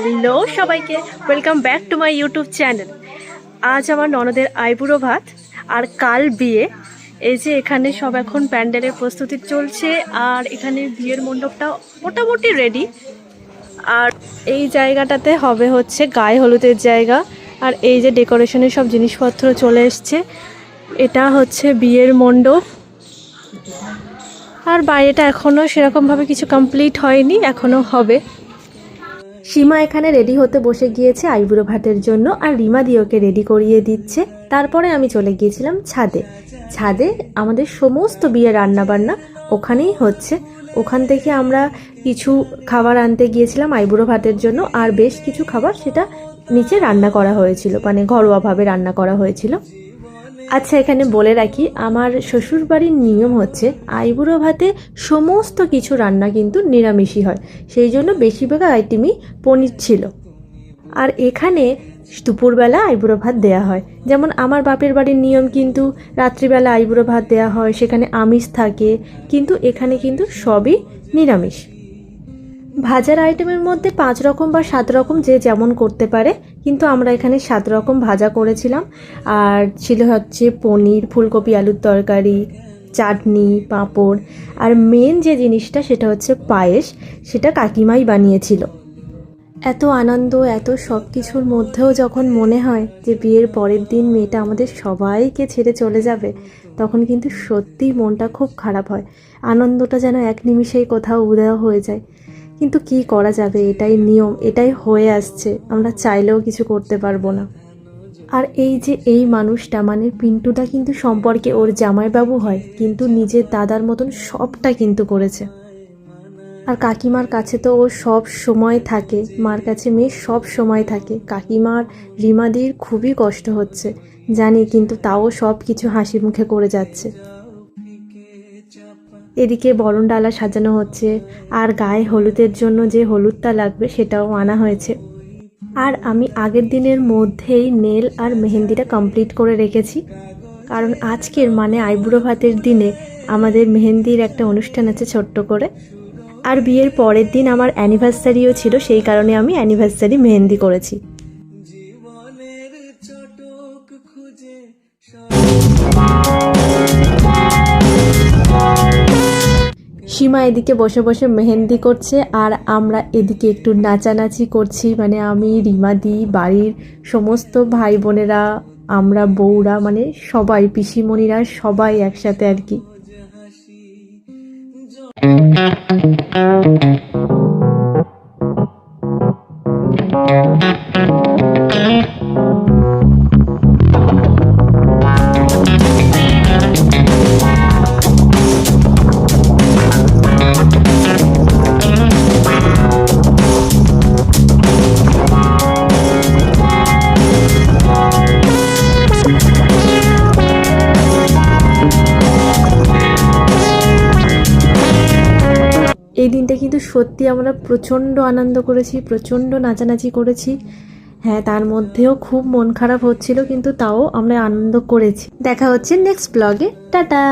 Hello সবাইকে, welcome back to my YouTube channel. আজ আমার ননদের আইবুড়ো ভাত আর কাল বিয়ে। এই যে এখানে সব এখন প্যান্ডেলের প্রস্তুতি চলছে আর এখানে বিয়ের মণ্ডপটা মোটামুটি রেডি। আর এই জায়গাটাতে হবে হচ্ছে গায়ে হলুদের জায়গা। আর এই যে ডেকোরেশনের সব জিনিসপত্র চলে এসছে, এটা হচ্ছে বিয়ের মণ্ডপ। আর বাইরেটা এখনও সেরকমভাবে কিছু কমপ্লিট হয়নি, এখনও হবে। সীমা এখানে রেডি হতে বসে গিয়েছে আইবুড়ো ভাতের জন্য, আর রিমা দি ওকে রেডি করিয়ে দিচ্ছে। তারপরে আমি চলে গিয়েছিলাম ছাদে। ছাদে আমাদের সমস্ত বিয়ের রান্নাবান্না ওখানেই হচ্ছে। ওখান থেকে আমরা কিছু খাবার আনতে গিয়েছিলাম আইবুড়ো ভাতের জন্য, আর বেশ কিছু খাবার সেটা নিচে রান্না করা হয়েছিল, মানে ঘরোয়াভাবে রান্না করা হয়েছিল। আচ্ছা, এখানে বলে রাখি, আমার শ্বশুরবাড়ির নিয়ম হচ্ছে আইবুড়ো ভাতে সমস্ত কিছু রান্না কিন্তু নিরামিষই হয়, সেই জন্য বেশিরভাগ আইটেমই পনির ছিল। আর এখানে দুপুরবেলা আইবুড়ো ভাত দেয়া হয়, যেমন আমার বাপের বাড়ির নিয়ম কিন্তু রাত্রিবেলা আইবুড়ো ভাত দেয়া হয়, সেখানে আমিষ থাকে, কিন্তু এখানে কিন্তু সবই নিরামিষ। ভাজার আইটেমের মধ্যে 5 রকম বা 7 রকম যে যেমন করতে পারে, কিন্তু আমরা এখানে 7 রকম ভাজা করেছিলাম। আর ছিল হচ্ছে পনির, ফুলকপি আলুর তরকারি, চাটনি, পাঁপড়, আর মেন যে জিনিসটা সেটা হচ্ছে পায়েস। সেটা কাকিমাই বানিয়েছিল। এত আনন্দ, এত সব কিছুর মধ্যেও যখন মনে হয় যে বিয়ের পরের দিন মেয়েটা আমাদের সবাইকে ছেড়ে চলে যাবে, তখন কিন্তু সত্যিই মনটা খুব খারাপ হয়। আনন্দটা যেন এক নিমিষেই কোথাও উধাও হয়ে যায়, কিন্তু কি করা যাবে, এটাই নিয়ম, এটাই হয়ে আসছে, আমরা চাইলেও কিছু করতে পারবো না। আর এই যে এই মানুষটা, মানে পিন্টুটা কিন্তু সম্পর্কে ওর জামাইবাবু হয়, কিন্তু নিজের দাদার মতন সবটা কিন্তু করেছে। আর কাকিমার কাছে তো ও সব সময় থাকে, মার কাছে মেয়ে সব সময় থাকে। কাকিমার রিমাদির খুবই কষ্ট হচ্ছে জানি, কিন্তু তাও সব কিছু হাসি মুখে করে যাচ্ছে। এদিকে বরণডালা সাজানো হচ্ছে, আর গায়ে হলুদের জন্য যে হলুদটা লাগবে সেটাও আনা হয়েছে। আর আমি আগের দিনের মধ্যেই নেল আর মেহেন্দিটা কমপ্লিট করে রেখেছি, কারণ আজকের মানে আইবুড়ো ভাতের দিনে আমাদের মেহেন্দির একটা অনুষ্ঠান আছে ছোট্ট করে। আর বিয়ের পরের দিন আমার অ্যানিভার্সারিও ছিল, সেই কারণে আমি অ্যানিভার্সারি মেহেন্দি করেছি। সীমা এদিকে বসে বসে মেহেন্দি করছে, আর আমরা এদিকে একটু নাচানাচি করছি, মানে আমি, রিমাদি, বাড়ির সমস্ত ভাই বোনেরা, আমরা বউরা, মানে সবাই, পিসিমণিরা সবাই একসাথে আর কি। এই দিনটা কিন্তু সত্যি আমরা প্রচণ্ড আনন্দ করেছি, প্রচণ্ড নাচানাচি করেছি। হ্যাঁ, তার মধ্যেও খুব মন খারাপ হচ্ছিল, কিন্তু তাও আমরা আনন্দ করেছি। দেখা হচ্ছে নেক্সট ব্লগে, টাটা।